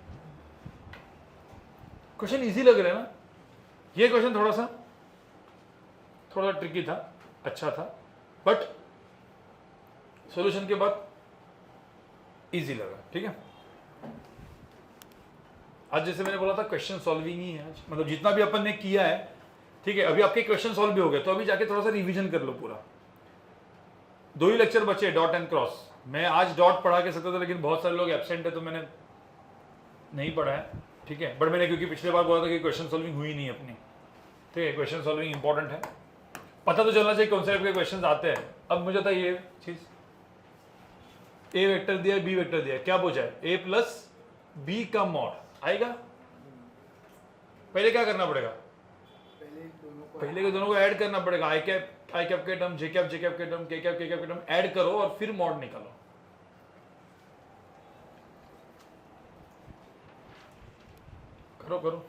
क्वेश्चन इजी लग रहा है ना, ये क्वेश्चन थोड़ा सा ट्रिकी था, अच्छा था, बट सॉल्यूशन के बाद इजी लगा, ठीक है। आज जैसे मैंने बोला था क्वेश्चन सॉल्विंग ही है आज, मतलब जितना भी अपन ने किया है, ठीक है, अभी आपके क्वेश्चन सॉल्व भी हो गए, तो अभी जाके थोड़ा सा रिवीजन कर लो पूरा। 2 ही लेक्चर बचे, डॉट एंड क्रॉस। मैं आज डॉट पढ़ा के सकता था, लेकिन बहुत सारे लोग एब्सेंट है तो मैंने नहीं पढ़ा है, ठीक है, बट मैंने क्योंकि पिछले बार बोला था कि क्वेश्चन सॉल्विंग हुई नहीं अपनी, ठीक है, क्वेश्चन सॉल्विंग इंपॉर्टेंट है, पता तो चलना चाहिए कौन से टाइप के क्वेश्चन आते हैं। अब मुझे था ये चीज, ए वेक्टर दिया, बी वेक्टर दिया, क्या पूछा है, ए प्लस बी का मॉड आएगा। पहले क्या करना पड़ेगा, पहले के दोनों को ऐड करना पड़ेगा, आई कैप के टर्म, जे कैप के टर्म, के कैप के टर्म ऐड करो और फिर मॉड निकालो। करो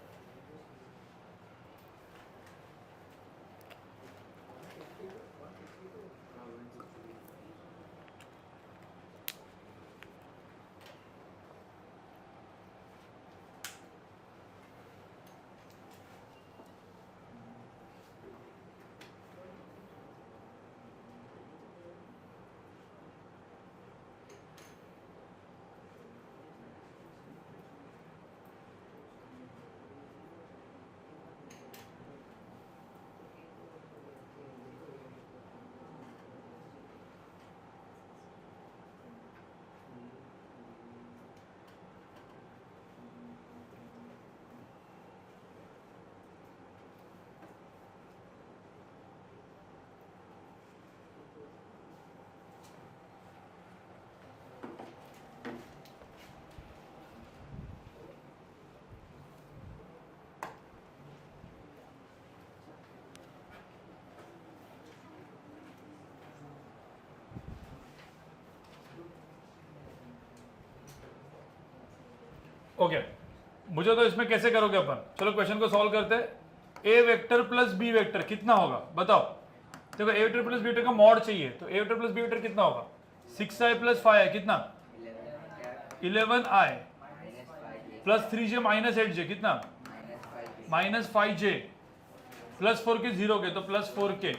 ओके, मुझे तो इसमें कैसे करोगे अपन, चलो क्वेश्चन को सॉल्व करते हैं। ए वेक्टर प्लस बी वेक्टर कितना होगा बताओ। देखो ए वेक्टर प्लस बी वेक्टर का मॉड चाहिए, तो ए वेक्टर प्लस बी वेक्टर कितना होगा, 6i + 5i कितना 11i plus 3j minus 8j कितना -5j प्लस 4k 0k तो प्लस 4k,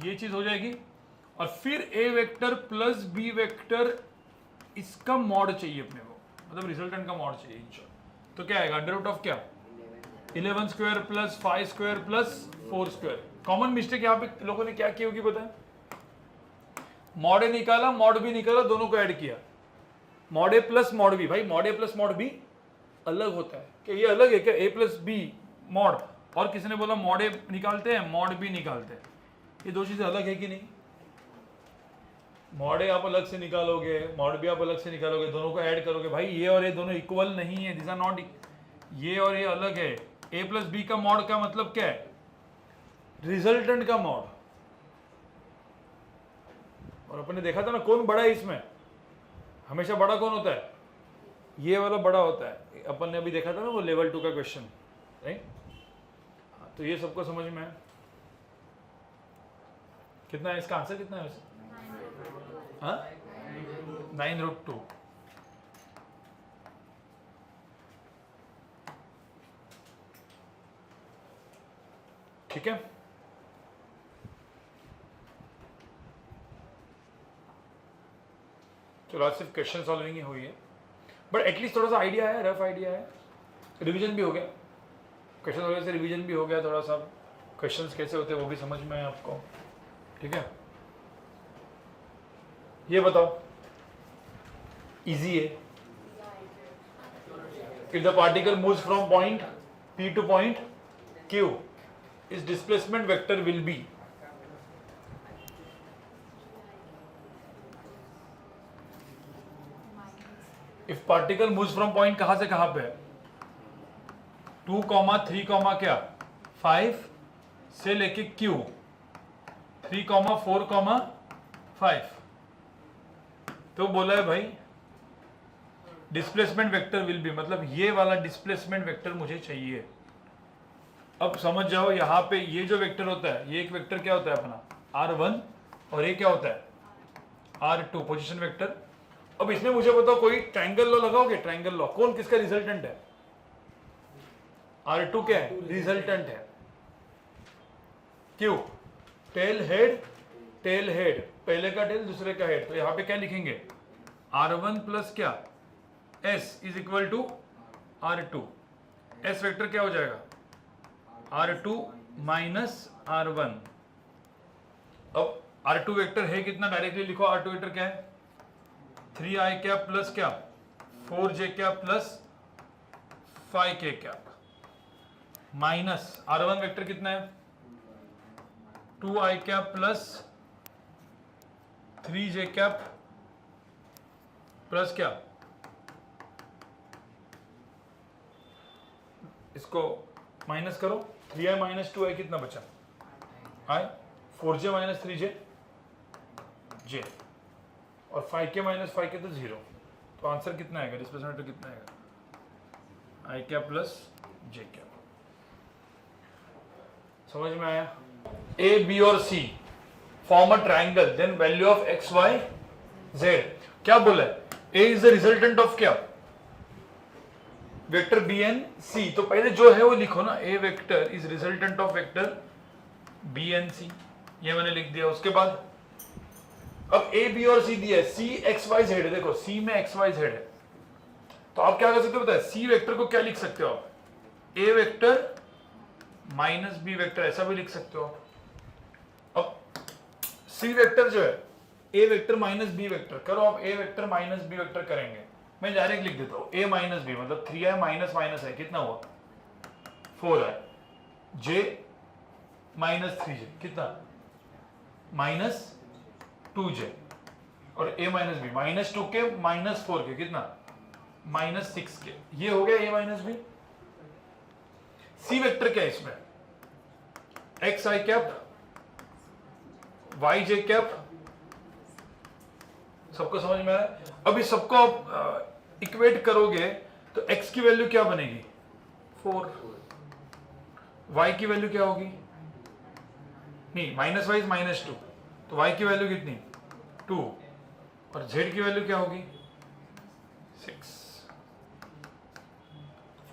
ये चीज हो जाएगी। और फिर ए वेक्टर प्लस बी वेक्टर इसका मॉड चाहिए अपने को, मतलब रिजल्टेंट का मॉड चाहिए इन शॉर्ट। तो क्या आएगा √ क्या 11 square plus 5 square plus 4 square. Common mistake यहाँ पे लोगों ने क्या की होगी पता है, मॉड ए निकाला मॉड बी निकाला, दोनों को ऐड किया, mod A plus mod B. भाई mod A plus mod B अलग होता है क्या, ये अलग है क्या, ए प्लस बी मॉड, और किसी ने बोला मॉड ए निकालते हैं मॉड बी निकालते हैं, ये दो चीजें अलग है कि नहीं। मॉड ए आप अलग से निकालोगे, मॉड बी आप अलग से निकालोगे, दोनों को ऐड करोगे, भाई ये और ये दोनों इक्वल नहीं है, दिस आर नॉट, ये और ये अलग है। ए प्लस बी का मॉड का मतलब क्या है, रिजल्टेंट का मॉड। और अपन ने देखा था ना कौन बड़ा है इसमें, हमेशा बड़ा कौन होता है, ये वाला बड़ा होता है। अपन ने अभी देखा था ना वो लेवल 2 का क्वेश्चन, राइट। तो ये सबको समझ में है, कितना है इसका आंसर, कितना है वैसे, हाँ 9√2। ठीक है, चलो आज सिर्फ क्वेश्चन सॉल्विंग ही हुई है, बट एटलीस्ट थोड़ा सा आइडिया है, रफ आइडिया है, रिवीजन भी हो गया, क्वेश्चन वगैरह से रिवीजन भी हो गया, थोड़ा सा क्वेश्चंस कैसे होते हैं वो भी समझ में है आपको, ठीक है। ये बताओ, इजी है। If the particle moves from point P to point Q, its displacement vector will be, if particle moves from point कहां से कहां पे है, 2, 3, क्या 5 से लेके Q 3, 4, 5। तो बोला है भाई डिस्प्लेसमेंट वेक्टर विल बी, मतलब ये वाला डिस्प्लेसमेंट वेक्टर मुझे चाहिए। अब समझ जाओ यहाँ पे ये जो वेक्टर होता है, ये एक वेक्टर क्या होता है अपना R1, और ये क्या होता है R2 पोजीशन वेक्टर। अब इसमें मुझे बताओ कोई ट्रायंगल लॉ लगाओगे? ट्रायंगल लॉ कौन किसका रिजल्टेंट है? R2 क्या है? रिजल्टेंट है। क्यों? टेल हेड, टेल हेड, पहले का टेल दूसरे का हेड। तो यहाँ पे क्या लिखेंगे? R1 प्लस क्या S is equal to R2। S vector क्या हो जाएगा? R2 minus R1। अब R2 वेक्टर है कितना? डायरेक्टली लिखो। R2 वेक्टर क्या है? 3i कैप प्लस क्या 4j cap plus 5k cap minus R1 vector कितना है? 2i cap plus 3j cap plus क्या, इसको माइनस करो। 3i माइनस 2i कितना बचा? i 4j minus 3j j, और 5k माइनस 5k तो 0। तो आंसर कितना आएगा? डिस्प्लेसमेंट वेक्टर कितना आएगा? i cap plus j cap. समझ में आया? a b और c form a triangle, then value of x y z। क्या बोला है? a is the resultant of क्या? Vector b and c। तो पहले जो है वो लिखो ना, a vector is resultant of vector b and c, ये मैंने लिख दिया। उसके बाद अब a b और c दिया है, c x y z है। देखो c में x y z है, तो आप क्या कर सकते हो पता है? c वेक्टर को क्या लिख सकते हो आप? a vector minus b vector, ऐसा भी लिख सकते हो। अब c वेक्टर जो है a vector minus b vector करो। आप a vector minus b vector करेंगे, मैं डायरेक्ट लिख देता हूं a माइनस b, मतलब 3i माइनस माइनस है कितना हुआ? 4i, j माइनस 3j कितना? माइनस 2j, और a minus b minus 2k minus 4k कितना? Minus 6k। ये हो गया a minus b। c vector क्या है इसमें? xi cap yj cap. सबको समझ में आया? अब इस सबको आप इक्वेट करोगे तो x की वैल्यू क्या बनेगी? 4। y की वैल्यू क्या होगी? नहीं, माइनस y माइनस 2, तो y की वैल्यू कितनी? 2, और z की वैल्यू क्या होगी? 6।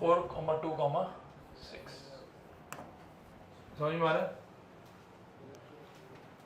4, 2, 6। समझ में आ रहा है?